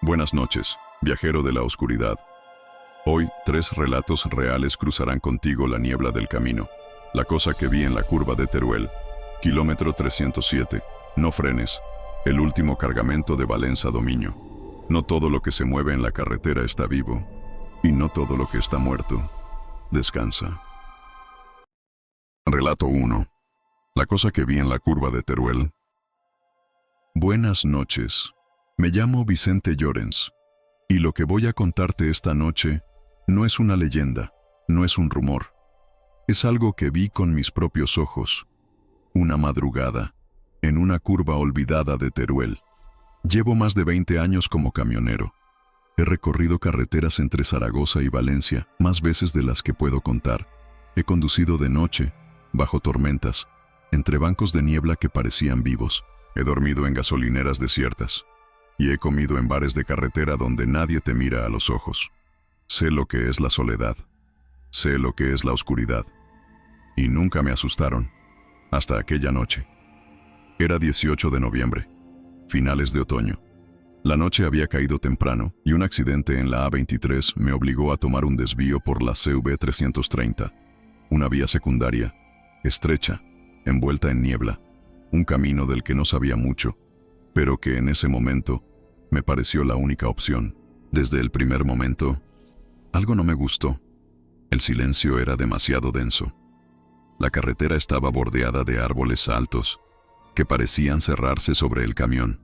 Buenas noches, viajero de la oscuridad. Hoy, 3 relatos reales cruzarán contigo la niebla del camino. La cosa que vi en la curva de Teruel. Kilómetro 307. No frenes. El último cargamento de Valenza Dominio. No todo lo que se mueve en la carretera está vivo. Y no todo lo que está muerto descansa. Relato 1. La cosa que vi en la curva de Teruel. Buenas noches. Me llamo Vicente Llorens, y lo que voy a contarte esta noche no es una leyenda, no es un rumor. Es algo que vi con mis propios ojos. Una madrugada, en una curva olvidada de Teruel. Llevo más de 20 años como camionero. He recorrido carreteras entre Zaragoza y Valencia, más veces de las que puedo contar. He conducido de noche, bajo tormentas, entre bancos de niebla que parecían vivos. He dormido en gasolineras desiertas. Y he comido en bares de carretera donde nadie te mira a los ojos. Sé lo que es la soledad. Sé lo que es la oscuridad. Y nunca me asustaron, hasta aquella noche. Era 18 de noviembre, finales de otoño. La noche había caído temprano y un accidente en la A23 me obligó a tomar un desvío por la CV 330, una vía secundaria, estrecha, envuelta en niebla, un camino del que no sabía mucho, pero que en ese momento me pareció la única opción. Desde el primer momento, algo no me gustó. El silencio era demasiado denso. La carretera estaba bordeada de árboles altos que parecían cerrarse sobre el camión.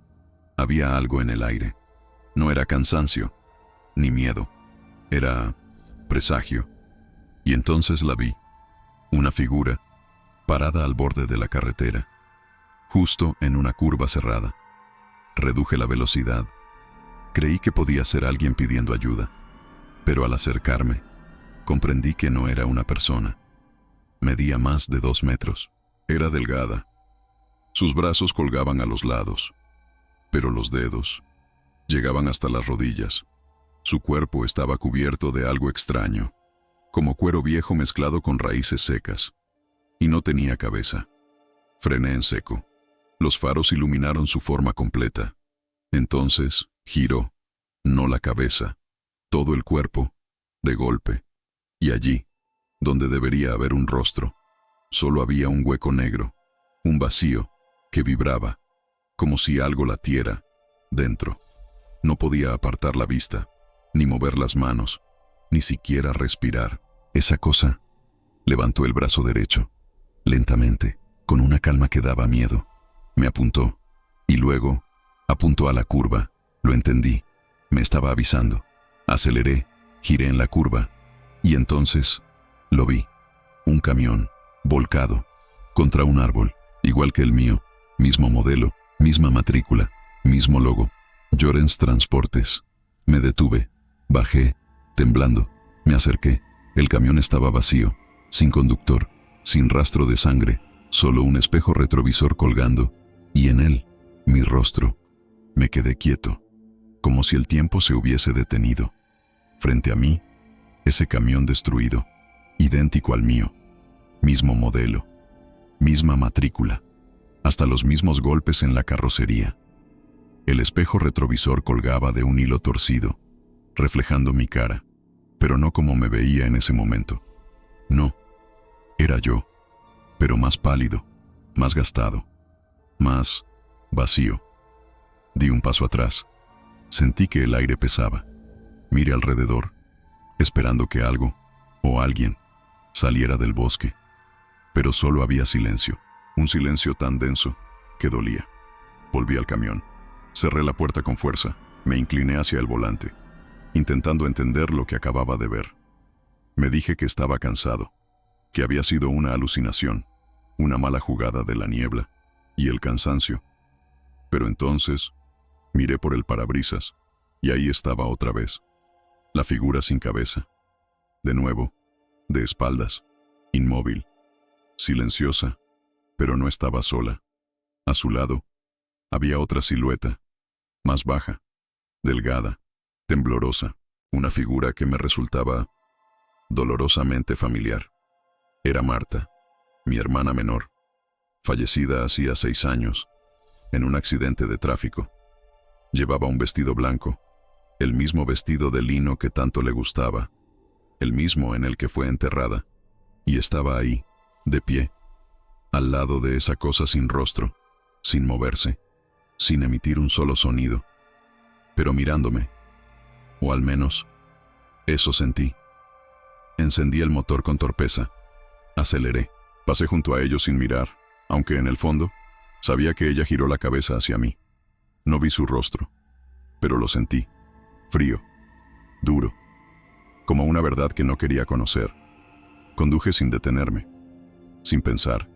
Había algo en el aire. No era cansancio, ni miedo. Era presagio. Y entonces la vi. Una figura, parada al borde de la carretera, justo en una curva cerrada. Reduje la velocidad. Creí que podía ser alguien pidiendo ayuda, pero al acercarme, comprendí que no era una persona. Medía más de 2 metros. Era delgada. Sus brazos colgaban a los lados, pero los dedos llegaban hasta las rodillas. Su cuerpo estaba cubierto de algo extraño, como cuero viejo mezclado con raíces secas, y no tenía cabeza. Frené en seco. Los faros iluminaron su forma completa. Entonces, giró, no la cabeza, todo el cuerpo, de golpe. Y allí, donde debería haber un rostro, solo había un hueco negro, un vacío, que vibraba, como si algo latiera, dentro. No podía apartar la vista, ni mover las manos, ni siquiera respirar. Esa cosa levantó el brazo derecho, lentamente, con una calma que daba miedo. Me apuntó, y luego apuntó a la curva. Lo entendí. Me estaba avisando. Aceleré, giré en la curva, y entonces lo vi. Un camión, volcado, contra un árbol, igual que el mío, mismo modelo, misma matrícula, mismo logo. Llorens Transportes. Me detuve, bajé, temblando, me acerqué. El camión estaba vacío, sin conductor, sin rastro de sangre, solo un espejo retrovisor colgando, y en él, mi rostro. Me quedé quieto, como si el tiempo se hubiese detenido. Frente a mí, ese camión destruido, idéntico al mío, mismo modelo, misma matrícula, hasta los mismos golpes en la carrocería. El espejo retrovisor colgaba de un hilo torcido, reflejando mi cara, pero no como me veía en ese momento. No, era yo, pero más pálido, más gastado, más vacío. Di un paso atrás. Sentí que el aire pesaba. Miré alrededor, esperando que algo, o alguien, saliera del bosque. Pero solo había silencio. Un silencio tan denso que dolía. Volví al camión. Cerré la puerta con fuerza. Me incliné hacia el volante, intentando entender lo que acababa de ver. Me dije que estaba cansado, que había sido una alucinación, una mala jugada de la niebla y el cansancio. Pero entonces miré por el parabrisas, y ahí estaba otra vez, la figura sin cabeza. De nuevo, de espaldas, inmóvil, silenciosa, pero no estaba sola. A su lado, había otra silueta, más baja, delgada, temblorosa, una figura que me resultaba dolorosamente familiar. Era Marta, mi hermana menor, fallecida hacía 6 años, en un accidente de tráfico. Llevaba un vestido blanco, el mismo vestido de lino que tanto le gustaba, el mismo en el que fue enterrada, y estaba ahí, de pie, al lado de esa cosa sin rostro, sin moverse, sin emitir un solo sonido, pero mirándome, o al menos, eso sentí. Encendí el motor con torpeza, aceleré, pasé junto a ellos sin mirar, aunque en el fondo, sabía que ella giró la cabeza hacia mí. No vi su rostro, pero lo sentí, frío, duro, como una verdad que no quería conocer. Conduje sin detenerme, sin pensar,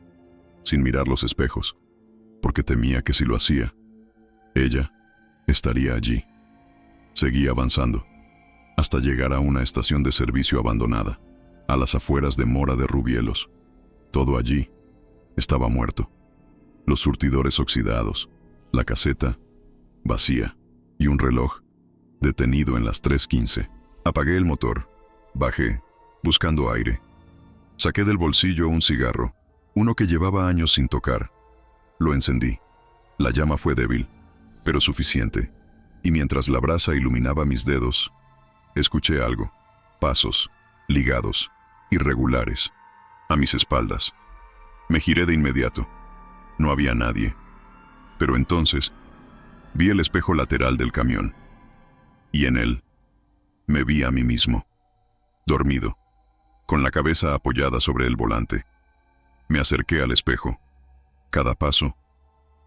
sin mirar los espejos, porque temía que si lo hacía, ella estaría allí. Seguí avanzando, hasta llegar a una estación de servicio abandonada, a las afueras de Mora de Rubielos. Todo allí estaba muerto. Los surtidores oxidados, la caseta vacía y un reloj detenido en las 3:15. Apagué el motor, bajé, buscando aire. Saqué del bolsillo un cigarro, uno que llevaba años sin tocar. Lo encendí. La llama fue débil, pero suficiente, y mientras la brasa iluminaba mis dedos, escuché algo. Pasos, ligados, irregulares, a mis espaldas. Me giré de inmediato. No había nadie. Pero entonces, vi el espejo lateral del camión. Y en él, me vi a mí mismo, dormido, con la cabeza apoyada sobre el volante. Me acerqué al espejo. Cada paso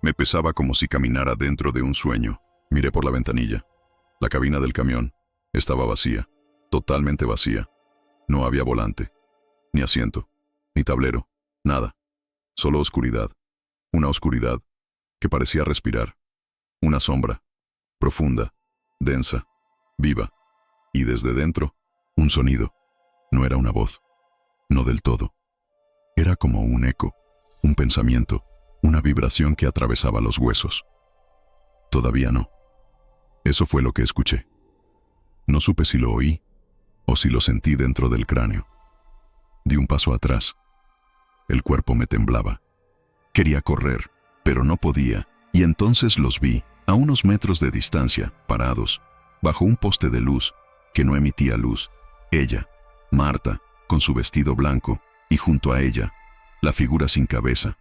me pesaba como si caminara dentro de un sueño. Miré por la ventanilla. La cabina del camión estaba vacía, totalmente vacía. No había volante, ni asiento, ni tablero, nada. Solo oscuridad. Una oscuridad que parecía respirar. Una sombra, profunda, densa, viva. Y desde dentro, un sonido. No era una voz. No del todo. Era como un eco, un pensamiento, una vibración que atravesaba los huesos. Todavía no. Eso fue lo que escuché. No supe si lo oí o si lo sentí dentro del cráneo. Di un paso atrás. El cuerpo me temblaba. Quería correr, pero no podía, y entonces los vi, a unos metros de distancia, parados, bajo un poste de luz que no emitía luz. Ella, Marta, con su vestido blanco, y junto a ella, la figura sin cabeza,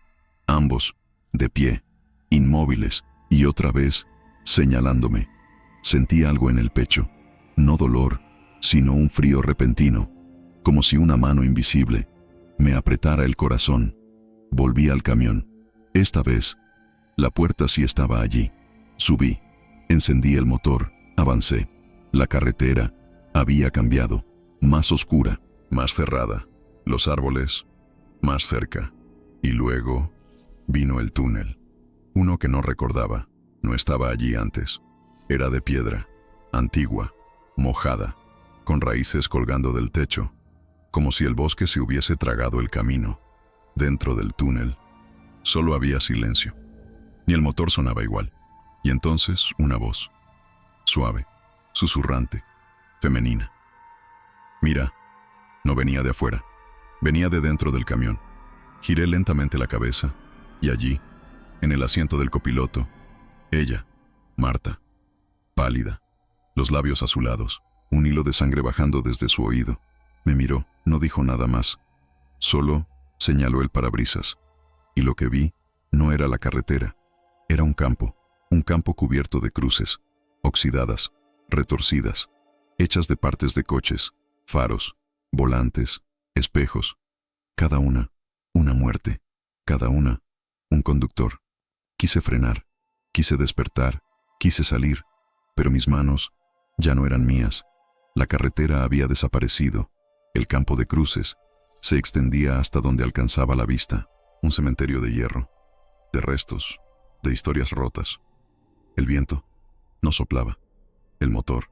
ambos, de pie, inmóviles, y otra vez, señalándome. Sentí algo en el pecho, no dolor, sino un frío repentino, como si una mano invisible me apretara el corazón. Volví al camión. Esta vez, la puerta sí estaba allí. Subí, encendí el motor, avancé. La carretera había cambiado, más oscura, más cerrada. Los árboles, más cerca. Y luego, vino el túnel. Uno que no recordaba, no estaba allí antes. Era de piedra, antigua, mojada, con raíces colgando del techo, como si el bosque se hubiese tragado el camino. Dentro del túnel, solo había silencio. Ni el motor sonaba igual. Y entonces una voz, suave, susurrante, femenina. Mira, no venía de afuera, venía de dentro del camión. Giré lentamente la cabeza, y allí, en el asiento del copiloto, ella, Marta, pálida, los labios azulados, un hilo de sangre bajando desde su oído. Me miró, no dijo nada más, solo señaló el parabrisas, y lo que vi no era la carretera, era un campo cubierto de cruces, oxidadas, retorcidas, hechas de partes de coches, faros, volantes, espejos, cada una muerte, cada una un conductor. Quise frenar, quise despertar, quise salir, pero mis manos ya no eran mías. La carretera había desaparecido, el campo de cruces se extendía hasta donde alcanzaba la vista, un cementerio de hierro, de restos, de historias rotas. El viento no soplaba, el motor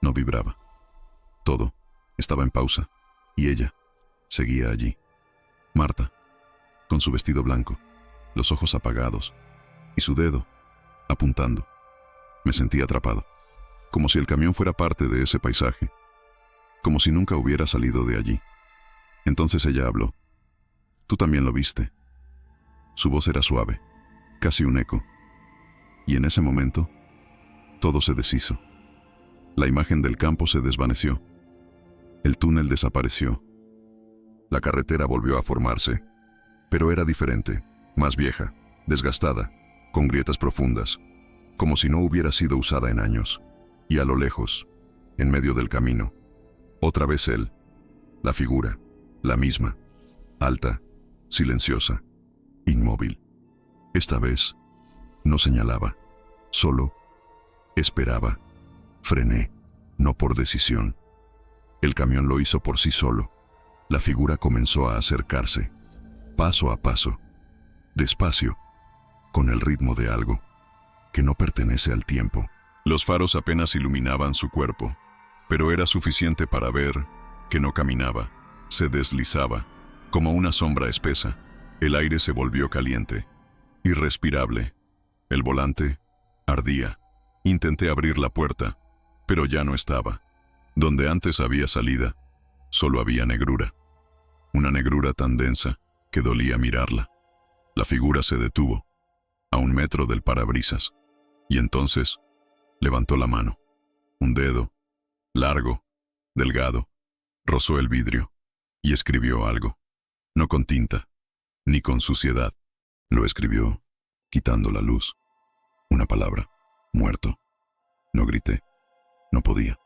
no vibraba. Todo estaba en pausa, y ella seguía allí. Marta, con su vestido blanco, los ojos apagados, y su dedo apuntando. Me sentí atrapado, como si el camión fuera parte de ese paisaje, como si nunca hubiera salido de allí. Entonces ella habló. Tú también lo viste. Su voz era suave, casi un eco. Y en ese momento, todo se deshizo. La imagen del campo se desvaneció. El túnel desapareció. La carretera volvió a formarse, pero era diferente, más vieja, desgastada, con grietas profundas, como si no hubiera sido usada en años. Y a lo lejos, en medio del camino, otra vez él, la figura, la misma, alta, silenciosa, inmóvil. Esta vez, no señalaba, solo esperaba. Frené, no por decisión. El camión lo hizo por sí solo. La figura comenzó a acercarse, paso a paso, despacio, con el ritmo de algo que no pertenece al tiempo. Los faros apenas iluminaban su cuerpo, pero era suficiente para ver que no caminaba, se deslizaba, como una sombra espesa. El aire se volvió caliente, irrespirable. El volante ardía. Intenté abrir la puerta, pero ya no estaba. Donde antes había salida, solo había negrura. Una negrura tan densa que dolía mirarla. La figura se detuvo, a 1 metro del parabrisas, y entonces levantó la mano. Un dedo, largo, delgado, rozó el vidrio y escribió algo. No con tinta, ni con suciedad. Lo escribió, quitando la luz. Una palabra: muerto. No grité. No podía.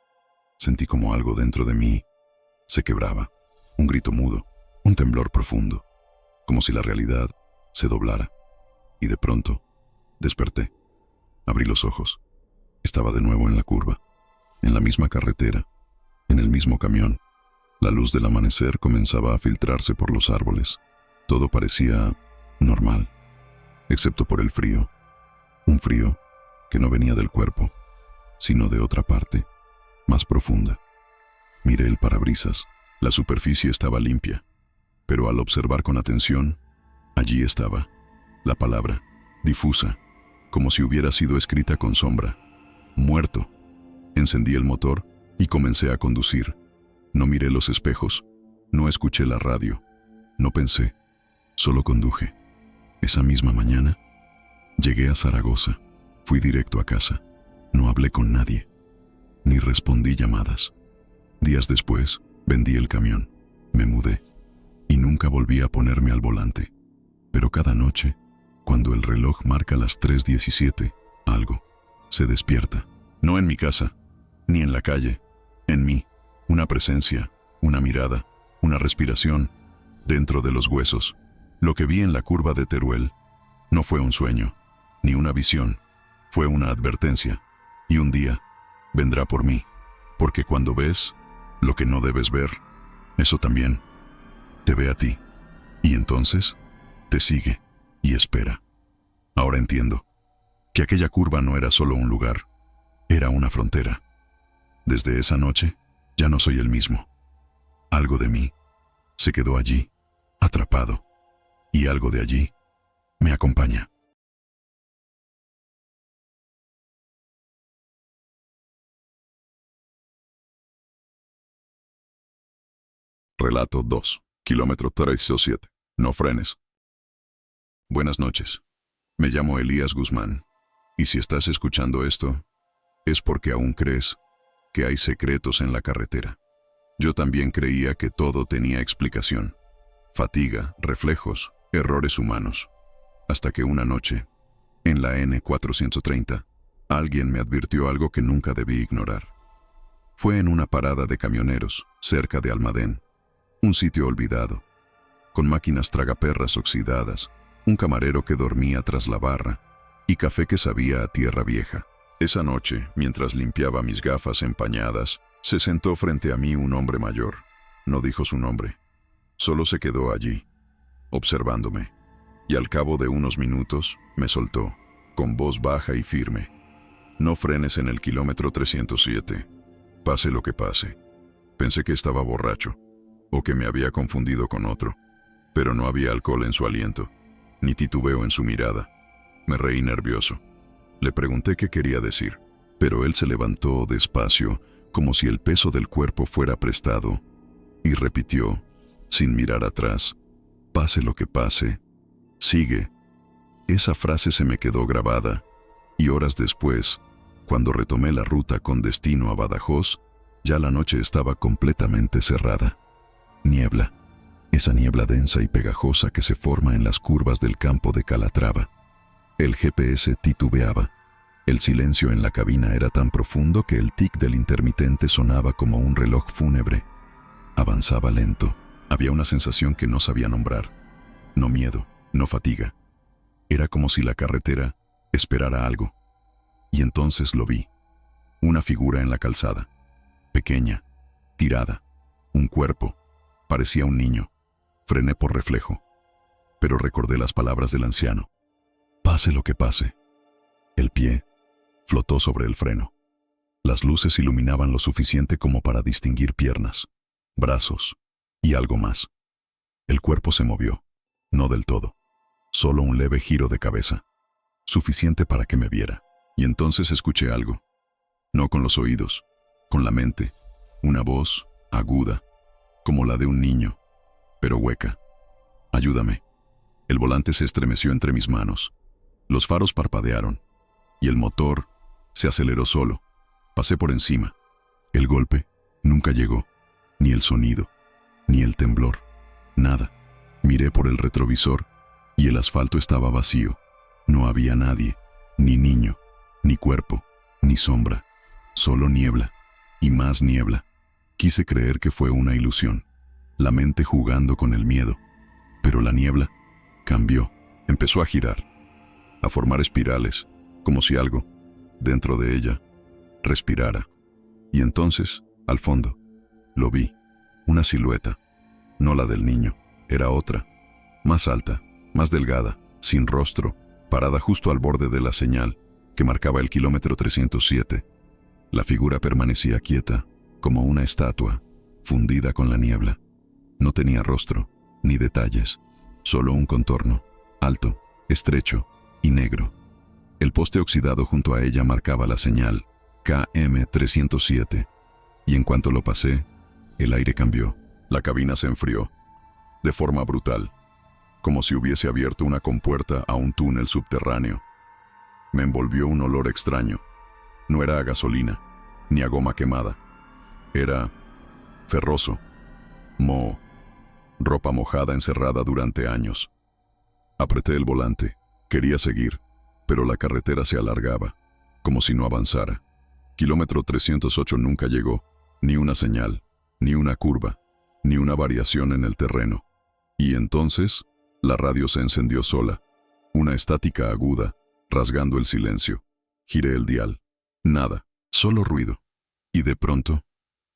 Sentí como algo dentro de mí se quebraba. Un grito mudo, un temblor profundo, como si la realidad se doblara. Y de pronto, desperté. Abrí los ojos. Estaba de nuevo en la curva, en la misma carretera, en el mismo camión. La luz del amanecer comenzaba a filtrarse por los árboles. Todo parecía normal, excepto por el frío. Un frío que no venía del cuerpo, sino de otra parte, más profunda. Miré el parabrisas. La superficie estaba limpia, pero al observar con atención, allí estaba la palabra, difusa, como si hubiera sido escrita con sombra. Muerto. Encendí el motor y comencé a conducir. No miré los espejos, no escuché la radio, no pensé, solo conduje. Esa misma mañana, llegué a Zaragoza, fui directo a casa. No hablé con nadie, ni respondí llamadas. Días después, vendí el camión, me mudé, y nunca volví a ponerme al volante. Pero cada noche, cuando el reloj marca las 3:17, algo se despierta. No en mi casa, ni en la calle, en mí. Una presencia, una mirada, una respiración, dentro de los huesos. Lo que vi en la curva de Teruel no fue un sueño, ni una visión, fue una advertencia. Y un día vendrá por mí, porque cuando ves lo que no debes ver, eso también te ve a ti, y entonces te sigue y espera. Ahora entiendo que aquella curva no era solo un lugar, era una frontera. Desde esa noche ya no soy el mismo. Algo de mí se quedó allí, atrapado, y algo de allí me acompaña. Relato 2. Kilómetro 307. No frenes. Buenas noches. Me llamo Elías Guzmán, y si estás escuchando esto, es porque aún crees que hay secretos en la carretera. Yo también creía que todo tenía explicación. Fatiga, reflejos, errores humanos. Hasta que una noche, en la N430, alguien me advirtió algo que nunca debí ignorar. Fue en una parada de camioneros, cerca de Almadén. Un sitio olvidado, con máquinas tragaperras oxidadas, un camarero que dormía tras la barra y café que sabía a tierra vieja. Esa noche, mientras limpiaba mis gafas empañadas, se sentó frente a mí un hombre mayor. No dijo su nombre, solo se quedó allí, observándome, y al cabo de unos minutos me soltó, con voz baja y firme: no frenes en el kilómetro 307, pase lo que pase. Pensé que estaba borracho, o que me había confundido con otro, pero no había alcohol en su aliento, ni titubeo en su mirada. Me reí nervioso. Le pregunté qué quería decir, pero él se levantó despacio, como si el peso del cuerpo fuera prestado, y repitió, sin mirar atrás: pase lo que pase, sigue. Esa frase se me quedó grabada, y horas después, Cuando retomé la ruta con destino a Badajoz, ya la noche estaba completamente cerrada. Niebla, esa niebla densa y pegajosa que se forma en las curvas del campo de Calatrava. El GPS titubeaba. El silencio en la cabina era tan profundo que el tic del intermitente sonaba como un reloj fúnebre. Avanzaba lento. Había una sensación que no sabía nombrar. No miedo, no fatiga. Era como si la carretera esperara algo. Y entonces lo vi. Una figura en la calzada. Pequeña, tirada. Un cuerpo. Parecía un niño. Frené por reflejo. Pero recordé las palabras del anciano. Pase lo que pase. El pie flotó sobre el freno. Las luces iluminaban lo suficiente como para distinguir piernas, brazos y algo más. El cuerpo se movió, no del todo, solo un leve giro de cabeza, suficiente para que me viera. Y entonces escuché algo, no con los oídos, con la mente, una voz aguda, como la de un niño, pero hueca. Ayúdame. El volante se estremeció entre mis manos. Los faros parpadearon, y el motor se aceleró solo. Pasé por encima. El golpe nunca llegó, ni el sonido, ni el temblor, nada. Miré por el retrovisor, y el asfalto estaba vacío. No había nadie, ni niño, ni cuerpo, ni sombra, solo niebla, y más niebla. Quise creer que fue una ilusión, la mente jugando con el miedo. Pero la niebla cambió, empezó a girar, a formar espirales, como si algo, dentro de ella, respirara. Y entonces, al fondo, lo vi, una silueta, no la del niño, era otra, más alta, más delgada, sin rostro, parada justo al borde de la señal que marcaba el kilómetro 307. La figura permanecía quieta, como una estatua, fundida con la niebla. No tenía rostro, ni detalles, solo un contorno, alto, estrecho y negro. El poste oxidado junto a ella marcaba la señal, KM 307, y en cuanto lo pasé, el aire cambió. La cabina se enfrió, de forma brutal, como si hubiese abierto una compuerta a un túnel subterráneo. Me envolvió un olor extraño. No era a gasolina, ni a goma quemada. Era ferroso, moho, ropa mojada encerrada durante años. Apreté el volante, quería seguir, pero la carretera se alargaba, como si no avanzara. Kilómetro 308 nunca llegó, ni una señal, ni una curva, ni una variación en el terreno. Y entonces, la radio se encendió sola, una estática aguda, rasgando el silencio. Giré el dial. Nada, solo ruido. Y de pronto,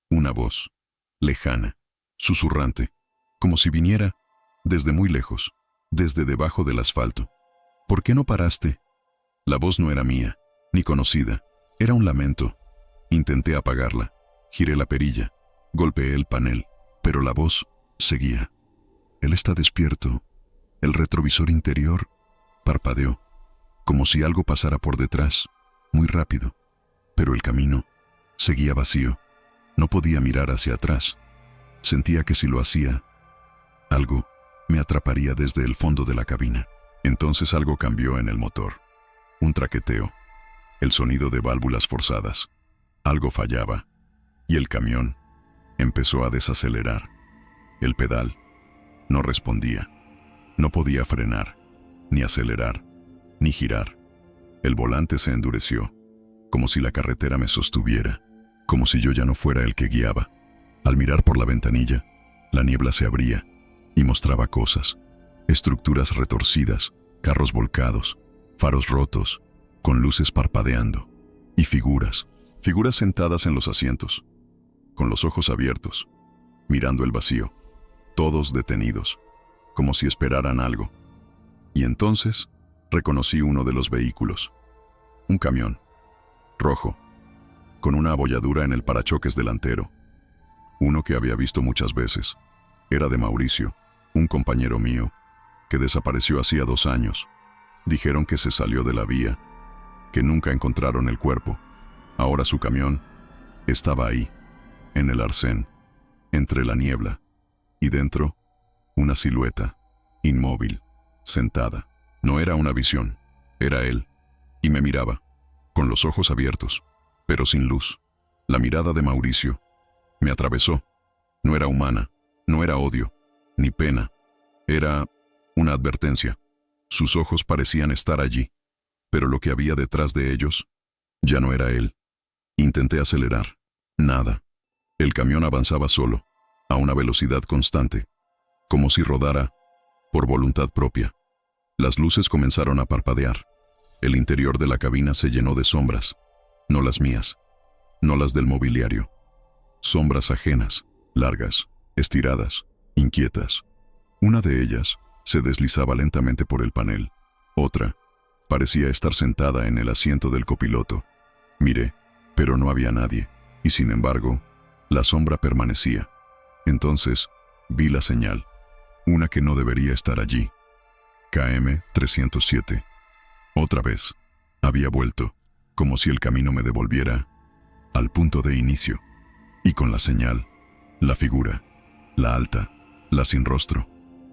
una voz, lejana, susurrante, como si viniera desde muy lejos, desde debajo del asfalto. ¿Por qué no paraste? La voz no era mía, ni conocida. Era un lamento. Intenté apagarla. Giré la perilla. Golpeé el panel. Pero la voz seguía. Él está despierto. El retrovisor interior parpadeó, como si algo pasara por detrás, muy rápido. Pero el camino seguía vacío. No podía mirar hacia atrás. Sentía que si lo hacía, algo me atraparía desde el fondo de la cabina. Entonces algo cambió en el motor. Un traqueteo. El sonido de válvulas forzadas. Algo fallaba. Y el camión empezó a desacelerar. El pedal no respondía. No podía frenar, ni acelerar, ni girar. El volante se endureció, como si la carretera me sostuviera, como si yo ya no fuera el que guiaba. Al mirar por la ventanilla, la niebla se abría y mostraba cosas, estructuras retorcidas, carros volcados, faros rotos, con luces parpadeando, y figuras sentadas en los asientos, con los ojos abiertos, mirando el vacío, todos detenidos, como si esperaran algo. Y entonces reconocí uno de los vehículos, un camión, rojo, con una abolladura en el parachoques delantero, uno que había visto muchas veces. Era de Mauricio, un compañero mío, que desapareció hacía 2 años. Dijeron que se salió de la vía, que nunca encontraron el cuerpo. Ahora su camión estaba ahí, en el arcén, entre la niebla, y dentro, una silueta, inmóvil, sentada. No era una visión, era él, y me miraba, con los ojos abiertos, pero sin luz. La mirada de Mauricio me atravesó. No era humana, no era odio, ni pena. Era una advertencia. Sus ojos parecían estar allí, pero lo que había detrás de ellos ya no era él. Intenté acelerar. Nada. El camión avanzaba solo, a una velocidad constante, como si rodara por voluntad propia. Las luces comenzaron a parpadear. El interior de la cabina se llenó de sombras, no las mías, no las del mobiliario. Sombras ajenas, largas, estiradas, inquietas. Una de ellas se deslizaba lentamente por el panel. Otra parecía estar sentada en el asiento del copiloto. Miré, pero no había nadie, y sin embargo, la sombra permanecía. Entonces, vi la señal, una que no debería estar allí. KM 307. Otra vez, había vuelto, como si el camino me devolviera al punto de inicio. Y con la señal, la figura, la alta, la sin rostro,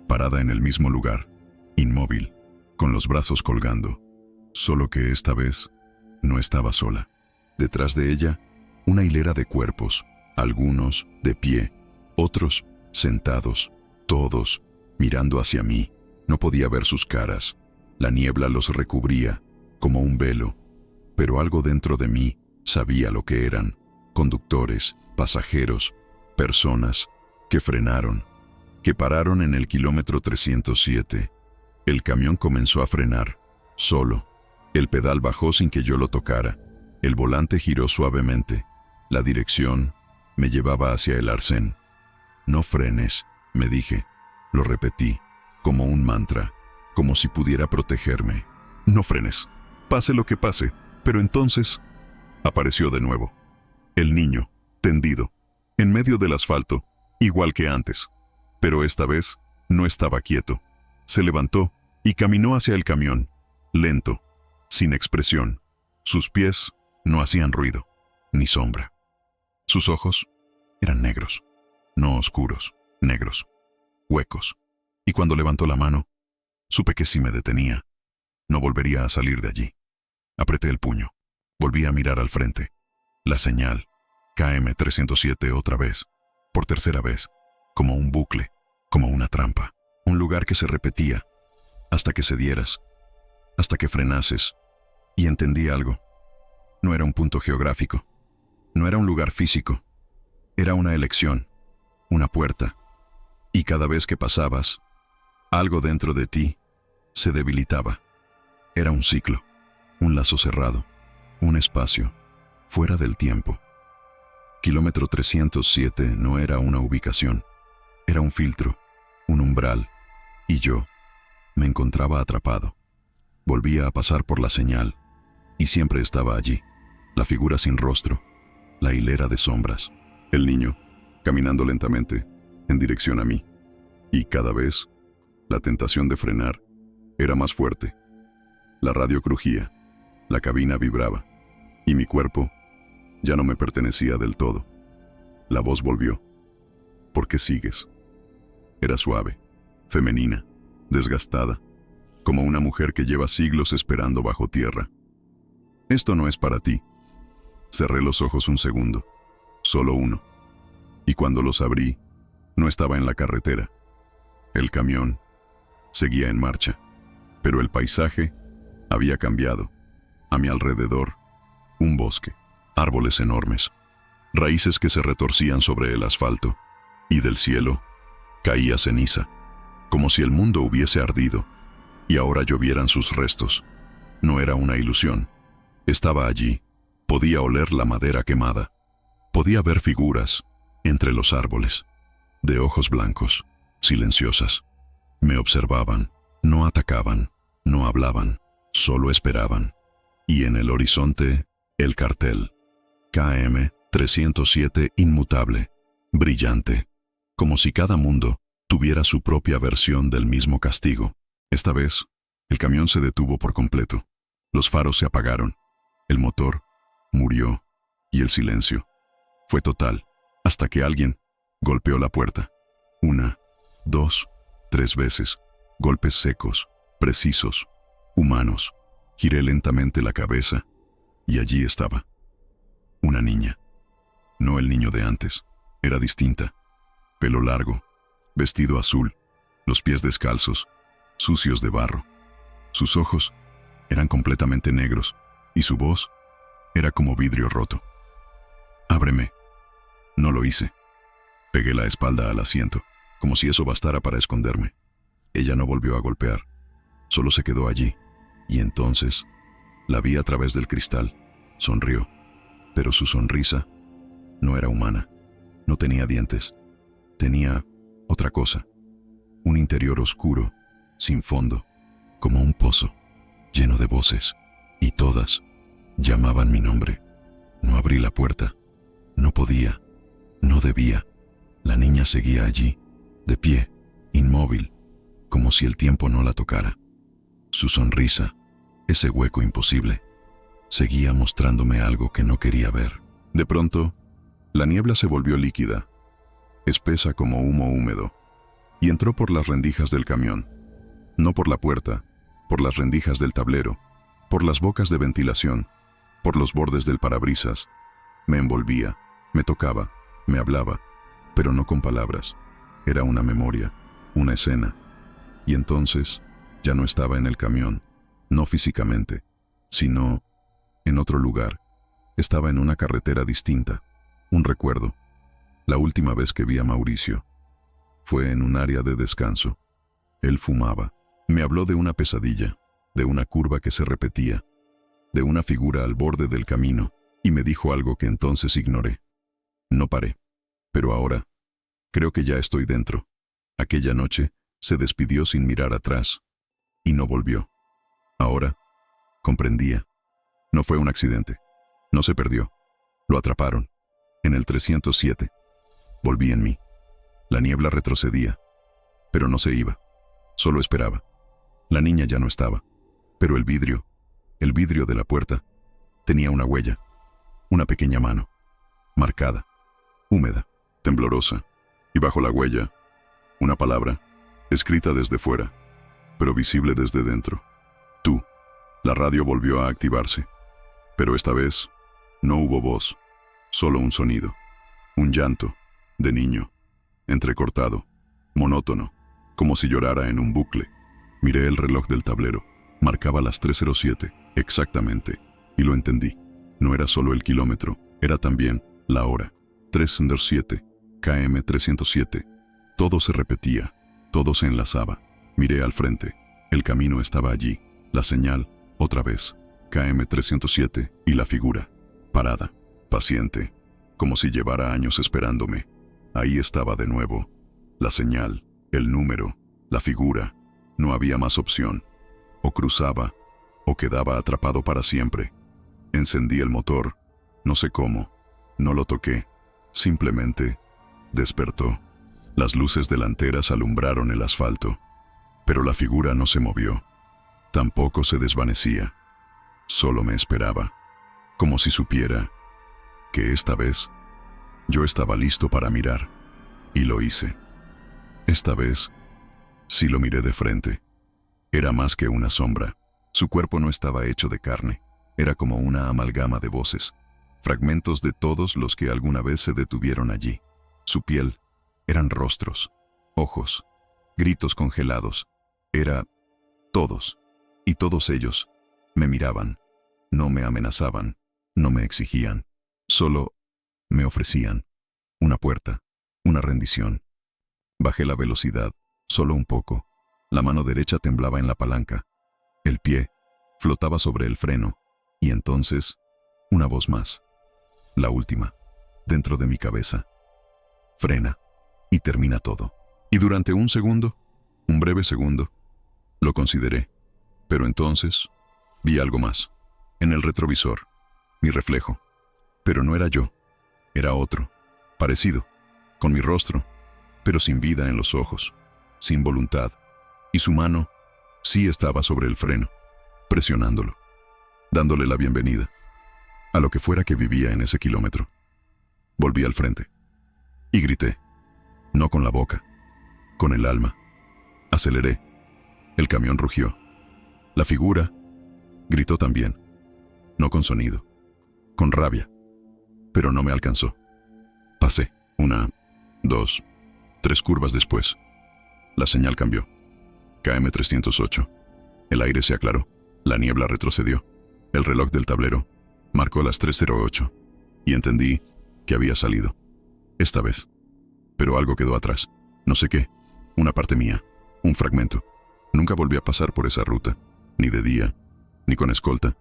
parada en el mismo lugar, inmóvil, con los brazos colgando. Solo que esta vez no estaba sola. Detrás de ella, una hilera de cuerpos, algunos de pie, otros sentados, todos mirando hacia mí. No podía ver sus caras. La niebla los recubría como un velo, pero algo dentro de mí sabía lo que eran: conductores, pasajeros, personas que frenaron, que pararon en el kilómetro 307. El camión comenzó a frenar, solo. El pedal bajó sin que yo lo tocara. El volante giró suavemente. La dirección me llevaba hacia el arcén. No frenes, me dije. Lo repetí, como un mantra, como si pudiera protegerme. No frenes, pase lo que pase. Pero entonces apareció de nuevo. El niño, tendido, en medio del asfalto, igual que antes. Pero esta vez no estaba quieto. Se levantó y caminó hacia el camión, lento, sin expresión. Sus pies no hacían ruido, ni sombra. Sus ojos eran negros, no oscuros, negros, huecos. Y cuando levantó la mano, supe que si me detenía, no volvería a salir de allí. Apreté el puño, volví a mirar al frente. La señal, KM 307 otra vez, por tercera vez, como un bucle, como una trampa. Un lugar que se repetía, hasta que cedieras, hasta que frenases. Y entendí algo. No era un punto geográfico, no era un lugar físico, era una elección, una puerta. Y cada vez que pasabas, algo dentro de ti se debilitaba. Era un ciclo, un lazo cerrado, un espacio, fuera del tiempo. Kilómetro 307 no era una ubicación, era un filtro, un umbral, y yo me encontraba atrapado. Volvía a pasar por la señal, y siempre estaba allí, la figura sin rostro, la hilera de sombras, el niño, caminando lentamente, en dirección a mí. Y cada vez, la tentación de frenar era más fuerte. La radio crujía, la cabina vibraba, y mi cuerpo ya no me pertenecía del todo. La voz volvió. ¿Por qué sigues? Era suave, femenina, desgastada, como una mujer que lleva siglos esperando bajo tierra. Esto no es para ti. Cerré los ojos un segundo, solo uno. Y cuando los abrí, no estaba en la carretera. El camión seguía en marcha, pero el paisaje había cambiado. A mi alrededor, un bosque, árboles enormes, raíces que se retorcían sobre el asfalto, y del cielo caía ceniza, como si el mundo hubiese ardido, y ahora llovieran sus restos. No era una ilusión. Estaba allí, podía oler la madera quemada, podía ver figuras entre los árboles, de ojos blancos, silenciosas. Me observaban, no atacaban, no hablaban, solo esperaban. Y en el horizonte, el cartel, KM 307 inmutable, brillante, como si cada mundo tuviera su propia versión del mismo castigo. Esta vez, el camión se detuvo por completo. Los faros se apagaron, el motor murió y el silencio fue total, hasta que alguien golpeó la puerta. 1, 2, 3 veces, golpes secos, precisos, humanos. Giré lentamente la cabeza Y allí estaba. Una niña. No el niño de antes. Era distinta. Pelo largo, vestido azul, los pies descalzos, sucios de barro. Sus ojos eran completamente negros y su voz era como vidrio roto. «Ábreme». No lo hice. Pegué la espalda al asiento, como si eso bastara para esconderme. Ella no volvió a golpear, solo se quedó allí, y entonces la vi a través del cristal. Sonrió, pero su sonrisa no era humana. No tenía dientes. Tenía otra cosa. Un interior oscuro, sin fondo, como un pozo, lleno de voces, y todas llamaban mi nombre. No abrí la puerta. No podía. No debía. La niña seguía allí, de pie, inmóvil, como si el tiempo no la tocara. Su sonrisa, ese hueco imposible, seguía mostrándome algo que no quería ver. De pronto, la niebla se volvió líquida, espesa como humo húmedo, y entró por las rendijas del camión. No por la puerta, por las rendijas del tablero, por las bocas de ventilación, por los bordes del parabrisas. Me envolvía, me tocaba, me hablaba, pero no con palabras. Era una memoria, una escena. Y entonces ya no estaba en el camión, no físicamente, sino en otro lugar. Estaba en una carretera distinta, un recuerdo. La última vez que vi a Mauricio fue en un área de descanso. Él fumaba. Me habló de una pesadilla, de una curva que se repetía, de una figura al borde del camino, y me dijo algo que entonces ignoré. No paré. Pero ahora, creo que ya estoy dentro. Aquella noche se despidió sin mirar atrás, y no volvió. Ahora, comprendía. No fue un accidente. No se perdió. Lo atraparon. En el 307. Volví en mí. La niebla retrocedía, pero no se iba. Solo esperaba. La niña ya no estaba, pero el vidrio de la puerta, tenía una huella, una pequeña mano, marcada, húmeda, temblorosa, y bajo la huella, una palabra, escrita desde fuera, pero visible desde dentro. Tú. La radio volvió a activarse, pero esta vez no hubo voz, solo un sonido, un llanto, de niño, entrecortado, monótono, como si llorara en un bucle. Miré el reloj del tablero. Marcaba las 3:07, exactamente, y lo entendí. No era solo el kilómetro, era también la hora. 307, KM 307. Todo se repetía, todo se enlazaba. Miré al frente. El camino estaba allí. La señal, otra vez. KM 307, y la figura, parada, paciente, como si llevara años esperándome. Ahí estaba de nuevo. La señal, el número, la figura. No había más opción. O cruzaba, o quedaba atrapado para siempre. Encendí el motor, no sé cómo, no lo toqué, simplemente despertó. Las luces delanteras alumbraron el asfalto, pero la figura no se movió, tampoco se desvanecía. Solo me esperaba, como si supiera que esta vez yo estaba listo para mirar, y lo hice. Esta vez sí lo miré de frente. Era más que una sombra. Su cuerpo no estaba hecho de carne. Era como una amalgama de voces, fragmentos de todos los que alguna vez se detuvieron allí. Su piel eran rostros, ojos, gritos congelados. Era todos, y todos ellos me miraban. No me amenazaban, no me exigían, solo me ofrecían una puerta, una rendición. Bajé la velocidad, solo un poco. La mano derecha temblaba en la palanca. El pie flotaba sobre el freno. Y entonces, una voz más. La última, dentro de mi cabeza. Frena, y termina todo. Y durante un segundo, un breve segundo, lo consideré. Pero entonces, vi algo más. En el retrovisor, mi reflejo. Pero no era yo. Era otro, parecido, con mi rostro, pero sin vida en los ojos, sin voluntad. Y su mano sí estaba sobre el freno, presionándolo, dándole la bienvenida a lo que fuera que vivía en ese kilómetro. Volví al frente y grité, no con la boca, con el alma. Aceleré. El camión rugió. La figura gritó también, no con sonido, con rabia, pero no me alcanzó. Pasé 1, 2, 3 curvas después. La señal cambió. KM 308. El aire se aclaró. La niebla retrocedió. El reloj del tablero marcó las 3:08 y entendí que había salido. Esta vez. Pero algo quedó atrás. No sé qué. Una parte mía. Un fragmento. Nunca volví a pasar por esa ruta. Ni de día, ni con escolta,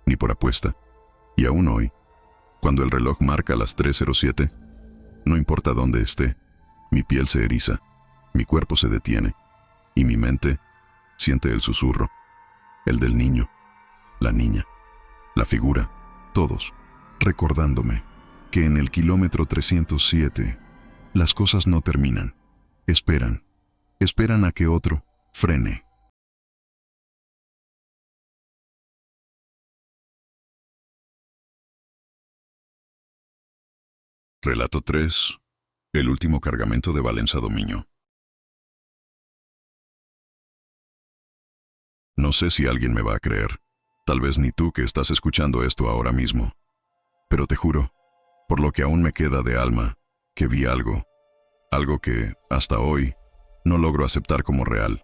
ni por apuesta. Y aún hoy, cuando el reloj marca las 3:07, no importa dónde esté, mi piel se eriza, mi cuerpo se detiene, y mi mente siente el susurro, el del niño, la niña, la figura, todos, recordándome que en el kilómetro 307 las cosas no terminan, esperan a que otro frene. Relato 3. El último cargamento de Valença Dominio. No sé si alguien me va a creer, tal vez ni tú que estás escuchando esto ahora mismo, pero te juro, por lo que aún me queda de alma, que vi algo que, hasta hoy, no logro aceptar como real,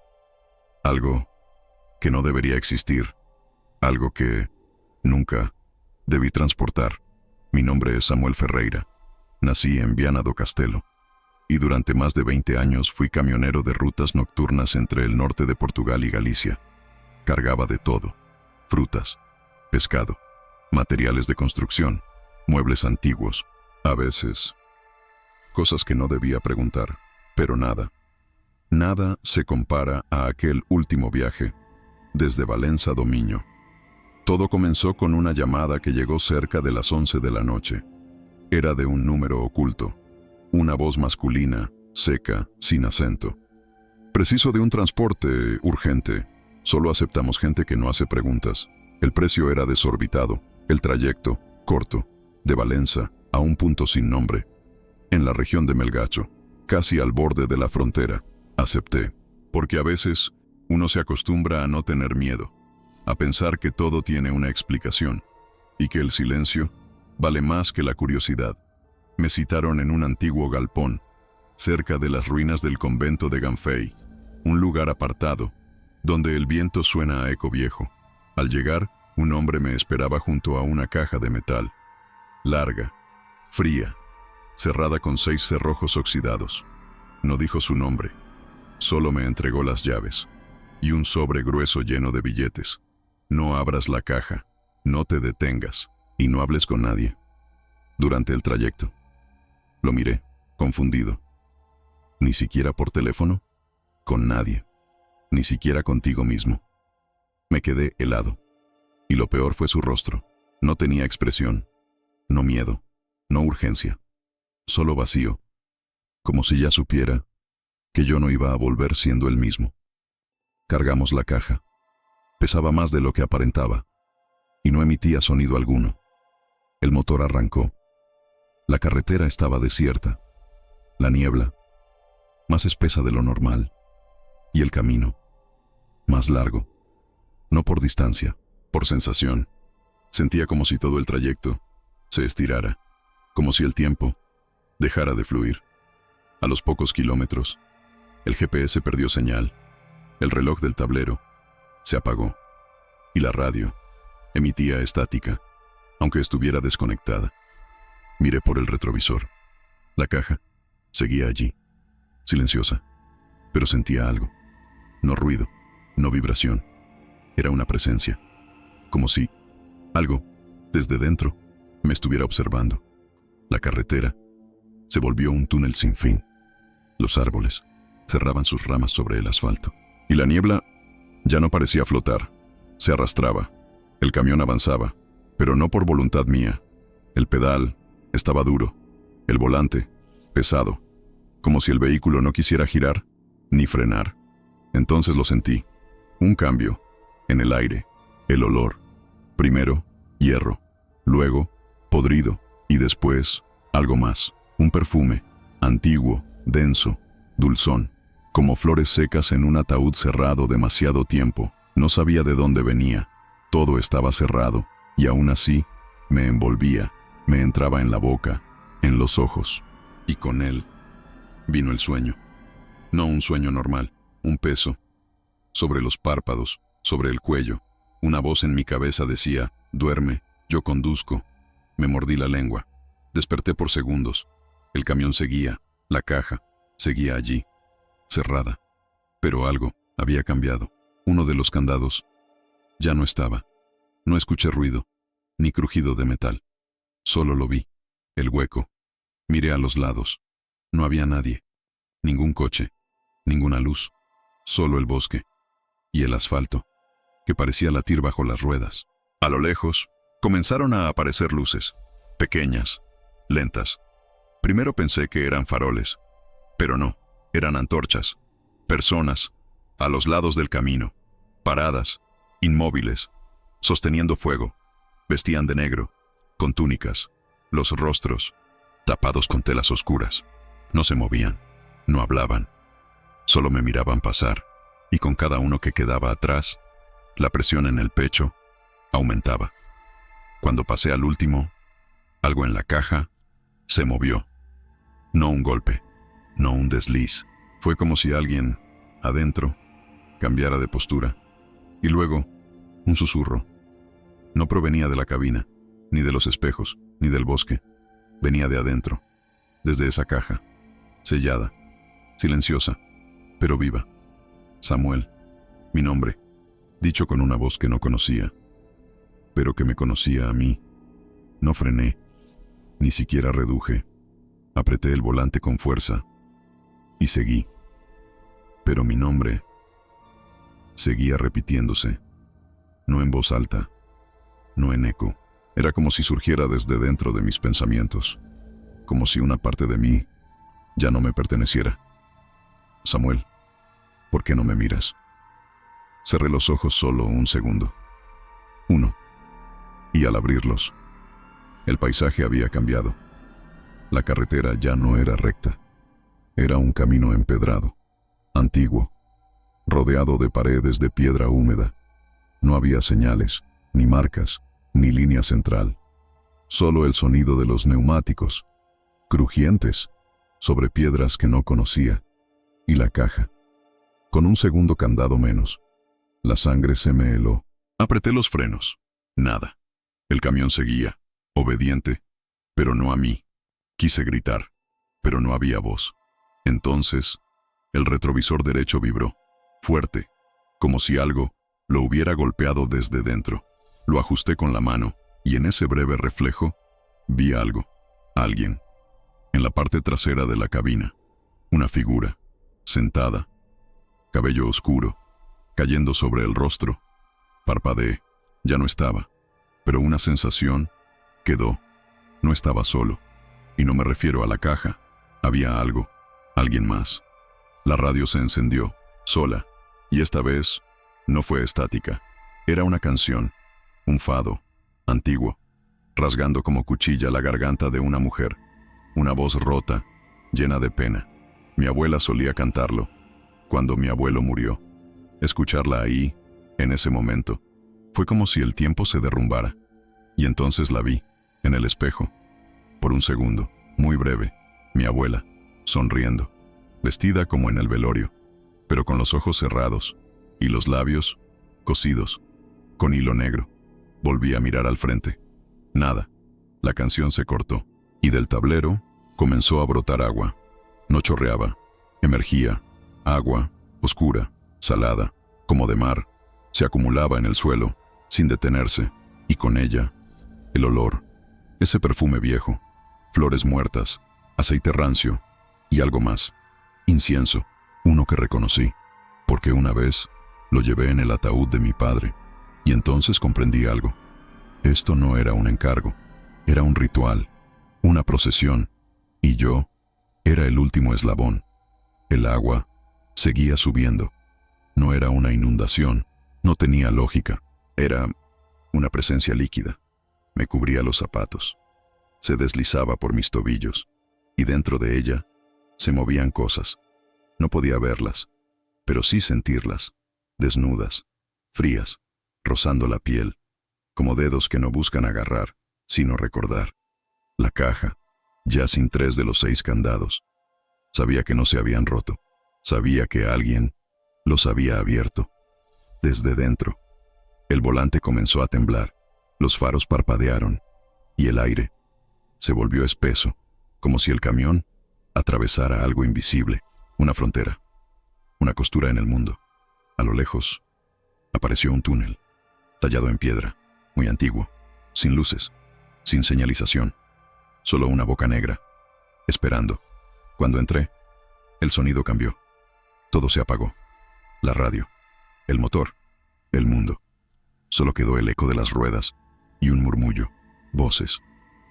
algo que no debería existir, algo que nunca debí transportar. Mi nombre es Samuel Ferreira. Nací en Viana do Castelo, y durante más de 20 años fui camionero de rutas nocturnas entre el norte de Portugal y Galicia. Cargaba de todo: frutas, pescado, materiales de construcción, muebles antiguos, a veces cosas que no debía preguntar, pero nada se compara a aquel último viaje desde Valença Dominio. Todo comenzó con una llamada que llegó cerca de las 11 de la noche. Era de un número oculto, una voz masculina, seca, sin acento. Preciso de un transporte urgente. Solo aceptamos gente que no hace preguntas. El precio era desorbitado, el trayecto, corto, de Valença a un punto sin nombre. En la región de Melgaço, casi al borde de la frontera. Acepté, porque a veces uno se acostumbra a no tener miedo, a pensar que todo tiene una explicación, y que el silencio vale más que la curiosidad. Me citaron en un antiguo galpón, cerca de las ruinas del convento de Ganfei, un lugar apartado, donde el viento suena a eco viejo. Al llegar, un hombre me esperaba junto a una caja de metal, larga, fría, cerrada con 6 cerrojos oxidados. No dijo su nombre, solo me entregó las llaves, y un sobre grueso lleno de billetes. No abras la caja, no te detengas, y no hables con nadie. Durante el trayecto, lo miré, confundido. Ni siquiera por teléfono, con nadie, ni siquiera contigo mismo. Me quedé helado, y lo peor fue su rostro. No tenía expresión, no miedo, no urgencia, solo vacío, como si ya supiera que yo no iba a volver siendo el mismo. Cargamos la caja. Pesaba más de lo que aparentaba, y no emitía sonido alguno. El motor arrancó. La carretera estaba desierta, la niebla, más espesa de lo normal, y el camino, más largo, no por distancia, por sensación. Sentía como si todo el trayecto se estirara, como si el tiempo dejara de fluir. A los pocos kilómetros, el GPS perdió señal, el reloj del tablero se apagó, y la radio emitía estática, aunque estuviera desconectada. Miré por el retrovisor. La caja seguía allí, silenciosa, pero sentía algo. No ruido, no vibración. Era una presencia, como si algo, desde dentro, me estuviera observando. La carretera se volvió un túnel sin fin. Los árboles cerraban sus ramas sobre el asfalto, y la niebla ya no parecía flotar, se arrastraba. El camión avanzaba, pero no por voluntad mía. El pedal estaba duro, el volante pesado, como si el vehículo no quisiera girar ni frenar. Entonces lo sentí, un cambio en el aire, el olor. Primero, hierro, luego, podrido, y después, algo más, un perfume, antiguo, denso, dulzón, como flores secas en un ataúd cerrado demasiado tiempo. No sabía de dónde venía, todo estaba cerrado, y aún así, Me envolvía, me entraba en la boca, en los ojos, y con él vino el sueño. No un sueño normal, un peso. Sobre los párpados, sobre el cuello, una voz en mi cabeza decía, duerme, yo conduzco. Me mordí la lengua. Desperté por segundos. El camión seguía, la caja seguía allí, cerrada. Pero algo había cambiado. Uno de los candados ya no estaba. No escuché ruido, ni crujido de metal. Solo lo vi, el hueco. Miré a los lados. No había nadie, ningún coche, ninguna luz, solo el bosque y el asfalto, que parecía latir bajo las ruedas. A lo lejos, comenzaron a aparecer luces, pequeñas, lentas. Primero pensé que eran faroles, pero no, eran antorchas, personas, a los lados del camino, paradas, inmóviles, sosteniendo fuego. Vestían de negro, con túnicas, los rostros tapados con telas oscuras. No se movían, no hablaban, solo me miraban pasar, y con cada uno que quedaba atrás, la presión en el pecho aumentaba. Cuando pasé al último, algo en la caja se movió. No un golpe, no un desliz. Fue como si alguien, adentro, cambiara de postura. Y luego, un susurro. No provenía de la cabina, ni de los espejos, ni del bosque. Venía de adentro, desde esa caja, sellada, silenciosa, pero viva. Samuel, mi nombre, dicho con una voz que no conocía, pero que me conocía a mí. No frené, ni siquiera reduje. Apreté el volante con fuerza y seguí. Pero mi nombre seguía repitiéndose, no en voz alta, no en eco. Era como si surgiera desde dentro de mis pensamientos, como si una parte de mí ya no me perteneciera. Samuel, ¿por qué no me miras? Cerré los ojos solo un segundo. Uno. Y al abrirlos, el paisaje había cambiado. La carretera ya no era recta. Era un camino empedrado, antiguo, rodeado de paredes de piedra húmeda. No había señales, ni marcas, ni línea central. Solo el sonido de los neumáticos, crujientes, sobre piedras que no conocía, y la caja, con un segundo candado menos. La sangre se me heló. Apreté los frenos. Nada. El camión seguía, obediente, pero no a mí. Quise gritar, pero no había voz. Entonces, el retrovisor derecho vibró, fuerte, como si algo lo hubiera golpeado desde dentro. Lo ajusté con la mano, y en ese breve reflejo, vi algo, alguien, en la parte trasera de la cabina. Una figura, sentada, cabello oscuro, cayendo sobre el rostro. Parpadeé, ya no estaba, pero una sensación quedó. No estaba solo, y no me refiero a la caja. Había algo, alguien más. La radio se encendió, sola, y esta vez no fue estática. Era una canción, un fado, antiguo, rasgando como cuchilla la garganta de una mujer. Una voz rota, llena de pena. Mi abuela solía cantarlo, cuando mi abuelo murió. Escucharla ahí, en ese momento, fue como si el tiempo se derrumbara. Y entonces la vi, en el espejo. Por un segundo, muy breve, mi abuela, sonriendo, vestida como en el velorio, pero con los ojos cerrados, y los labios cosidos, con hilo negro. Volví a mirar al frente. Nada. La canción se cortó, y del tablero comenzó a brotar agua. No chorreaba, emergía, agua, oscura, salada, como de mar, se acumulaba en el suelo, sin detenerse, y con ella, el olor, ese perfume viejo, flores muertas, aceite rancio, y algo más, incienso, uno que reconocí, porque una vez lo llevé en el ataúd de mi padre, y entonces comprendí algo. Esto no era un encargo, era un ritual, una procesión, y yo era el último eslabón. El agua seguía subiendo. No era una inundación, no tenía lógica. Era una presencia líquida. Me cubría los zapatos. Se deslizaba por mis tobillos, y dentro de ella se movían cosas. No podía verlas, pero sí sentirlas, desnudas, frías, rozando la piel, como dedos que no buscan agarrar, sino recordar. La caja, ya sin 3 de los 6 candados. Sabía que no se habían roto. Sabía que alguien los había abierto. Desde dentro. El volante comenzó a temblar. Los faros parpadearon. Y el aire se volvió espeso, como si el camión atravesara algo invisible. Una frontera. Una costura en el mundo. A lo lejos apareció un túnel, tallado en piedra, muy antiguo, sin luces, sin señalización. Solo una boca negra, esperando. Cuando entré, el sonido cambió. Todo se apagó. La radio, el motor, el mundo. Solo quedó el eco de las ruedas y un murmullo. Voces,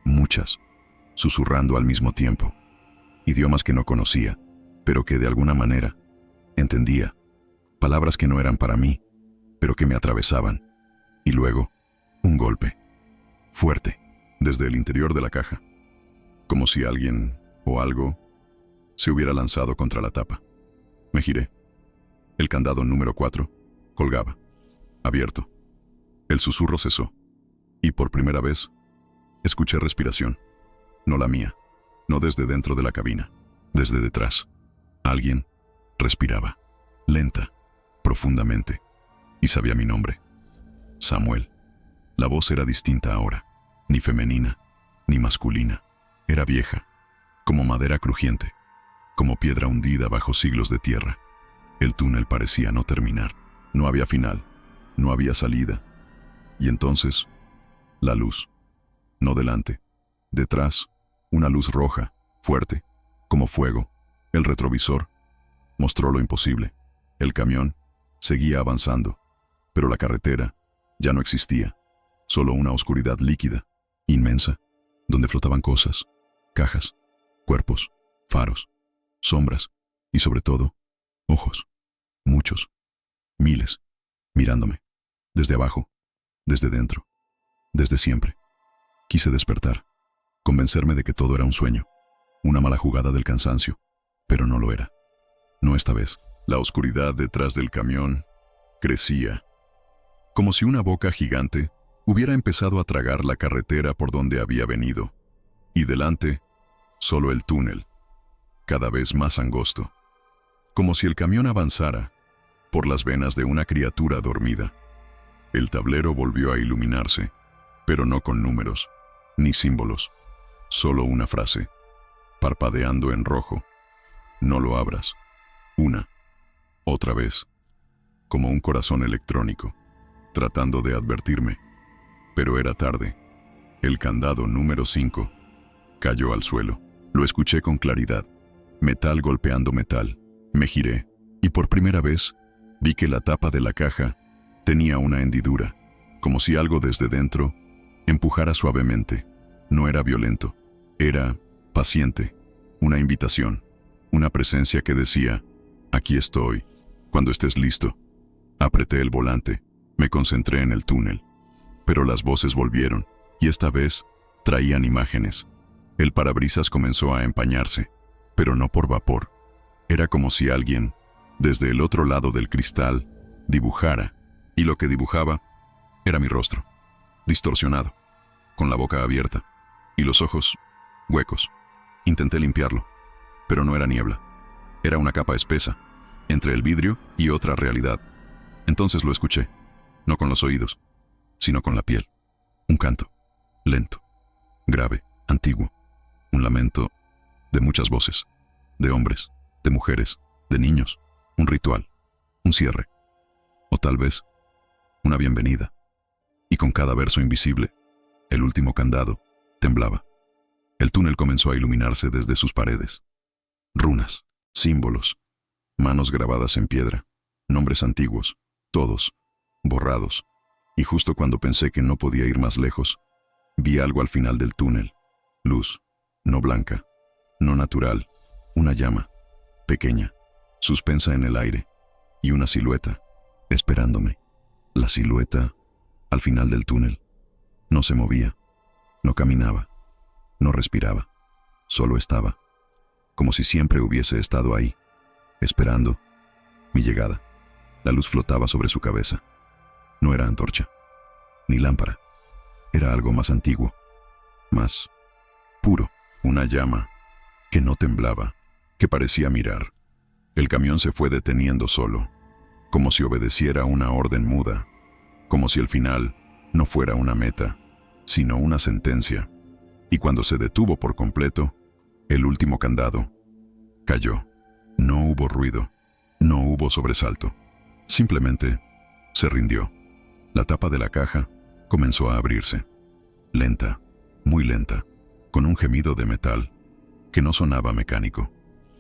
muchas, susurrando al mismo tiempo. Idiomas que no conocía, pero que de alguna manera entendía. Palabras que no eran para mí, pero que me atravesaban. Y luego, un golpe, fuerte, desde el interior de la caja. Como si alguien o algo se hubiera lanzado contra la tapa. Me giré. El candado número 4 colgaba, abierto. El susurro cesó. Y por primera vez, escuché respiración. No la mía, no desde dentro de la cabina, desde detrás. Alguien respiraba, lenta, profundamente, y sabía mi nombre. Samuel. La voz era distinta ahora, ni femenina, ni masculina. Era vieja, como madera crujiente, como piedra hundida bajo siglos de tierra. El túnel parecía no terminar. No había final, no había salida. Y entonces, la luz. No delante, detrás, una luz roja, fuerte, como fuego. El retrovisor mostró lo imposible. El camión seguía avanzando, pero la carretera ya no existía. Solo una oscuridad líquida, inmensa, donde flotaban cosas, cajas, cuerpos, faros, sombras y sobre todo, ojos. Muchos, miles, mirándome, desde abajo, desde dentro, desde siempre. Quise despertar, convencerme de que todo era un sueño, una mala jugada del cansancio, pero no lo era. No esta vez. La oscuridad detrás del camión crecía, como si una boca gigante hubiera empezado a tragar la carretera por donde había venido, y delante, solo el túnel, cada vez más angosto, como si el camión avanzara por las venas de una criatura dormida. El tablero volvió a iluminarse, pero no con números, ni símbolos, solo una frase, parpadeando en rojo. No lo abras. Una. Otra vez. Como un corazón electrónico, tratando de advertirme. Pero era tarde. El candado número 5 cayó al suelo. Lo escuché con claridad. Metal golpeando metal. Me giré, y por primera vez vi que la tapa de la caja tenía una hendidura, como si algo desde dentro empujara suavemente. No era violento, era paciente, una invitación, una presencia que decía, aquí estoy, cuando estés listo. Apreté el volante, me concentré en el túnel, pero las voces volvieron, y esta vez traían imágenes. El parabrisas comenzó a empañarse, pero no por vapor. Era como si alguien, desde el otro lado del cristal, dibujara, y lo que dibujaba era mi rostro, distorsionado, con la boca abierta, y los ojos huecos. Intenté limpiarlo, pero no era niebla. Era una capa espesa, entre el vidrio y otra realidad. Entonces lo escuché, no con los oídos, sino con la piel. Un canto, lento, grave, antiguo. Un lamento de muchas voces, de hombres, de mujeres, de niños. Un ritual, un cierre, o tal vez una bienvenida. Y con cada verso invisible, el último candado temblaba. El túnel comenzó a iluminarse desde sus paredes. Runas, símbolos, manos grabadas en piedra, nombres antiguos, todos borrados. Y justo cuando pensé que no podía ir más lejos, vi algo al final del túnel. Luz, no blanca, no natural, una llama, pequeña, suspensa en el aire, y una silueta, esperándome. La silueta, al final del túnel, no se movía, no caminaba, no respiraba, solo estaba, como si siempre hubiese estado ahí, esperando mi llegada. La luz flotaba sobre su cabeza. No era antorcha, ni lámpara, era algo más antiguo, más puro, una llama que no temblaba, que parecía mirar. El camión se fue deteniendo solo, como si obedeciera una orden muda, como si el final no fuera una meta, sino una sentencia. Y cuando se detuvo por completo, el último candado cayó. No hubo ruido, no hubo sobresalto. Simplemente se rindió. La tapa de la caja comenzó a abrirse. Lenta, muy lenta, con un gemido de metal que no sonaba mecánico,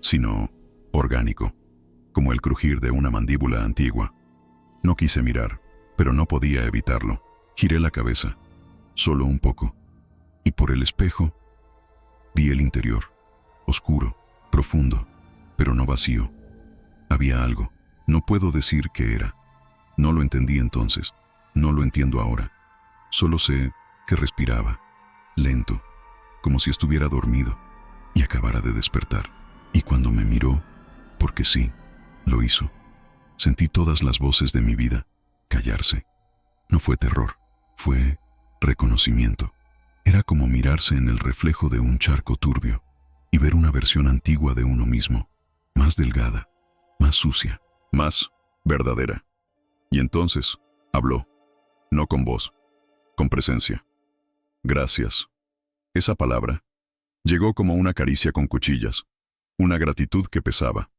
sino orgánico, como el crujir de una mandíbula antigua. No quise mirar, pero no podía evitarlo. Giré la cabeza, solo un poco, y por el espejo vi el interior, oscuro, profundo, pero no vacío. Había algo, no puedo decir qué era. No lo entendí entonces, no lo entiendo ahora. Solo sé que respiraba, lento, como si estuviera dormido y acabara de despertar. Y cuando me miró, porque sí, lo hizo, sentí todas las voces de mi vida callarse. No fue terror, fue reconocimiento. Era como mirarse en el reflejo de un charco turbio y ver una versión antigua de uno mismo, más delgada, más sucia, más verdadera. Y entonces habló, no con voz, con presencia. Gracias. Esa palabra llegó como una caricia con cuchillas, una gratitud que pesaba,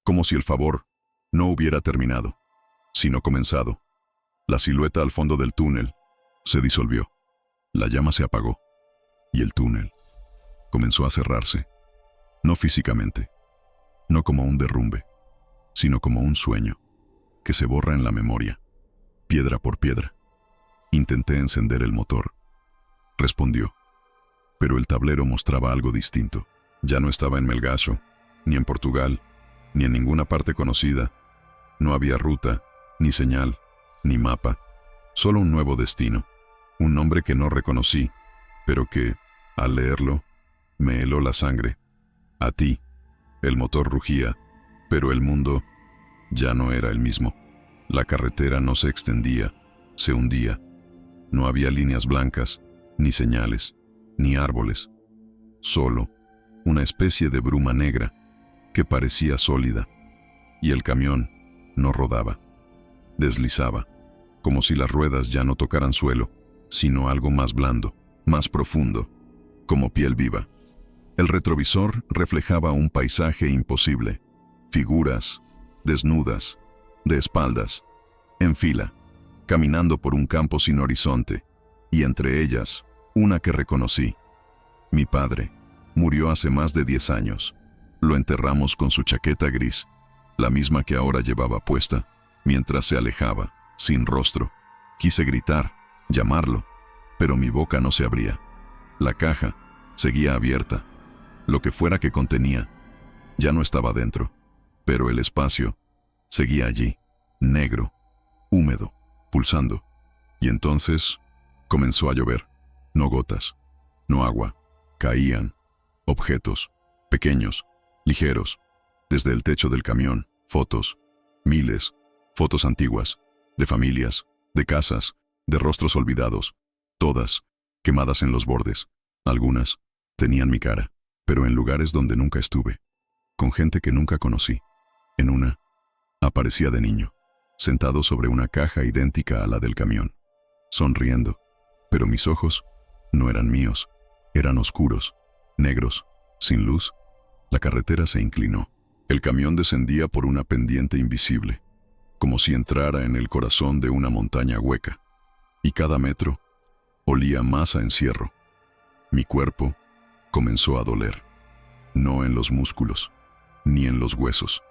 como si el favor no hubiera terminado, sino comenzado. La silueta al fondo del túnel se disolvió, la llama se apagó, y el túnel comenzó a cerrarse, no físicamente, no como un derrumbe, sino como un sueño que se borra en la memoria, piedra por piedra. Intenté encender el motor. Respondió, pero el tablero mostraba algo distinto. Ya no estaba en Melgaço, ni en Portugal, ni en ninguna parte conocida. No había ruta, ni señal, ni mapa, solo un nuevo destino, un nombre que no reconocí, pero que, al leerlo, me heló la sangre. A ti. El motor rugía, pero el mundo ya no era el mismo. La carretera no se extendía, se hundía. No había líneas blancas, ni señales, ni árboles. Solo una especie de bruma negra que parecía sólida. Y el camión no rodaba. Deslizaba, como si las ruedas ya no tocaran suelo, sino algo más blando, más profundo, como piel viva. El retrovisor reflejaba un paisaje imposible. Figuras, desnudas, de espaldas, en fila, caminando por un campo sin horizonte, y entre ellas, una que reconocí. Mi padre murió hace más de 10 años. Lo enterramos con su chaqueta gris, la misma que ahora llevaba puesta, mientras se alejaba, sin rostro. Quise gritar, llamarlo, pero mi boca no se abría. La caja seguía abierta. Lo que fuera que contenía ya no estaba dentro, pero el espacio seguía allí, negro, húmedo, pulsando. Y entonces comenzó a llover. No gotas, no agua. Caían objetos, pequeños, ligeros. Desde el techo del camión, fotos, miles, fotos antiguas, de familias, de casas, de rostros olvidados, todas quemadas en los bordes. Algunas tenían mi cara, pero en lugares donde nunca estuve, con gente que nunca conocí. En una, aparecía de niño, sentado sobre una caja idéntica a la del camión, sonriendo, pero mis ojos no eran míos, eran oscuros, negros, sin luz. La carretera se inclinó. El camión descendía por una pendiente invisible, como si entrara en el corazón de una montaña hueca, y cada metro olía más a encierro. Mi cuerpo comenzó a doler, no en los músculos, ni en los huesos,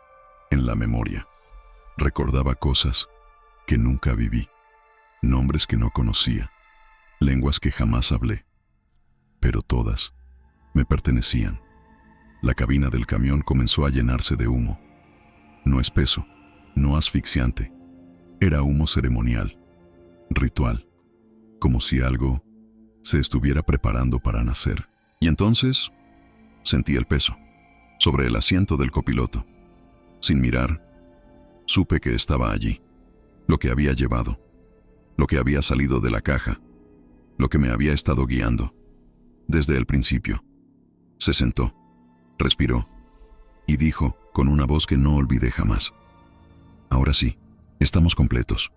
en la memoria. Recordaba cosas que nunca viví, nombres que no conocía, lenguas que jamás hablé, pero todas me pertenecían. La cabina del camión comenzó a llenarse de humo. No espeso, no asfixiante. Era humo ceremonial, ritual, como si algo se estuviera preparando para nacer. Y entonces sentí el peso sobre el asiento del copiloto. Sin mirar, supe que estaba allí, lo que había llevado, lo que había salido de la caja, lo que me había estado guiando. desde el principio. Se sentó, respiró y dijo con una voz que no olvidé jamás: ahora sí, estamos completos.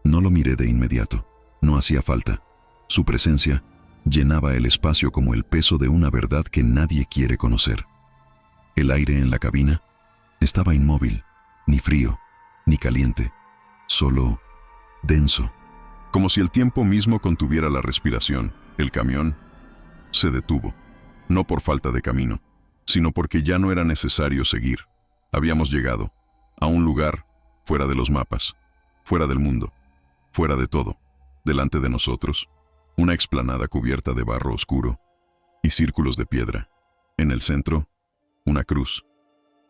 No lo miré de inmediato, no hacía falta. Su presencia llenaba el espacio como el peso de una verdad que nadie quiere conocer. El aire en la cabina estaba inmóvil, ni frío, ni caliente, solo denso. Como si el tiempo mismo contuviera la respiración, el camión se detuvo, no por falta de camino, sino porque ya no era necesario seguir. Habíamos llegado a un lugar fuera de los mapas, fuera del mundo, fuera de todo. Delante de nosotros, una explanada cubierta de barro oscuro y círculos de piedra. En el centro, una cruz,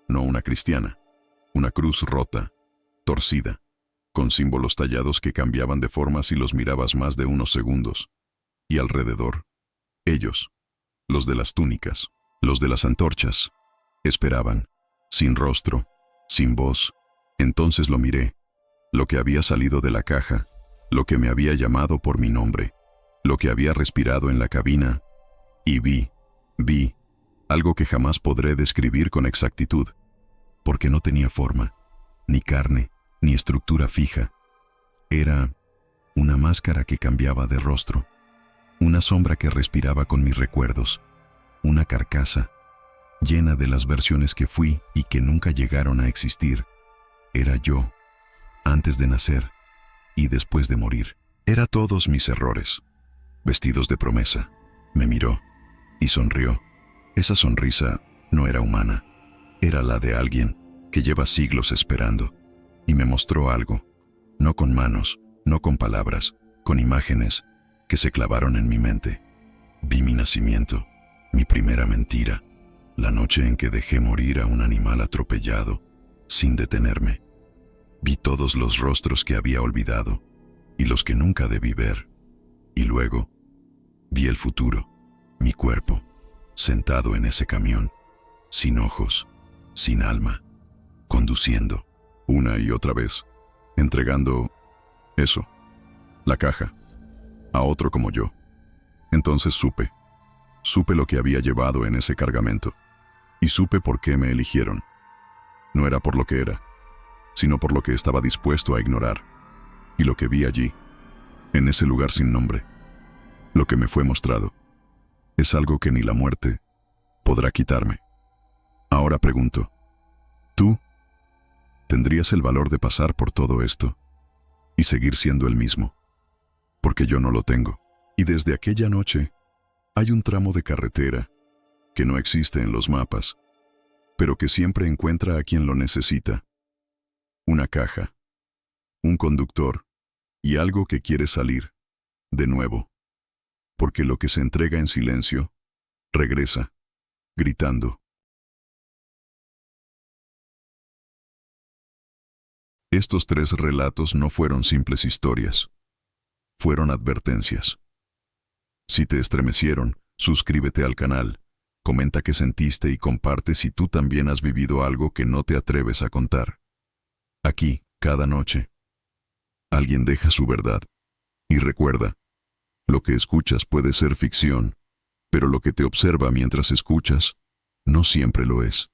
no una cristiana, una cruz rota, torcida, con símbolos tallados que cambiaban de forma si los mirabas más de unos segundos. Y alrededor, ellos, los de las túnicas, los de las antorchas, esperaban, sin rostro, sin voz. Entonces lo miré, lo que había salido de la caja, lo que me había llamado por mi nombre, lo que había respirado en la cabina, y vi algo que jamás podré describir con exactitud, porque no tenía forma, ni carne, ni estructura fija. Era una máscara que cambiaba de rostro, una sombra que respiraba con mis recuerdos, una carcasa llena de las versiones que fui y que nunca llegaron a existir. Era yo, antes de nacer y después de morir. Era todos mis errores, vestidos de promesa. Me miró y sonrió. Esa sonrisa no era humana, era la de alguien que lleva siglos esperando. Y me mostró algo, no con manos, no con palabras, con imágenes que se clavaron en mi mente. Vi mi nacimiento, mi primera mentira, la noche en que dejé morir a un animal atropellado, sin detenerme. Vi todos los rostros que había olvidado y los que nunca debí ver. Y luego vi el futuro, mi cuerpo, sentado en ese camión, sin ojos, sin alma, conduciendo. Una y otra vez, entregando eso, la caja, a otro como yo. Entonces supe lo que había llevado en ese cargamento, y supe por qué me eligieron. No era por lo que era, sino por lo que estaba dispuesto a ignorar, y lo que vi allí, en ese lugar sin nombre, lo que me fue mostrado, es algo que ni la muerte podrá quitarme. Ahora pregunto, ¿tú tendrías el valor de pasar por todo esto y seguir siendo el mismo? Porque yo no lo tengo. Y desde aquella noche hay un tramo de carretera que no existe en los mapas, pero que siempre encuentra a quien lo necesita. Una caja, un conductor y algo que quiere salir, de nuevo. Porque lo que se entrega en silencio, regresa, gritando. Estos 3 relatos no fueron simples historias, fueron advertencias. Si te estremecieron, suscríbete al canal, comenta qué sentiste y comparte si tú también has vivido algo que no te atreves a contar. Aquí, cada noche, alguien deja su verdad. Y recuerda, lo que escuchas puede ser ficción, pero lo que te observa mientras escuchas, no siempre lo es.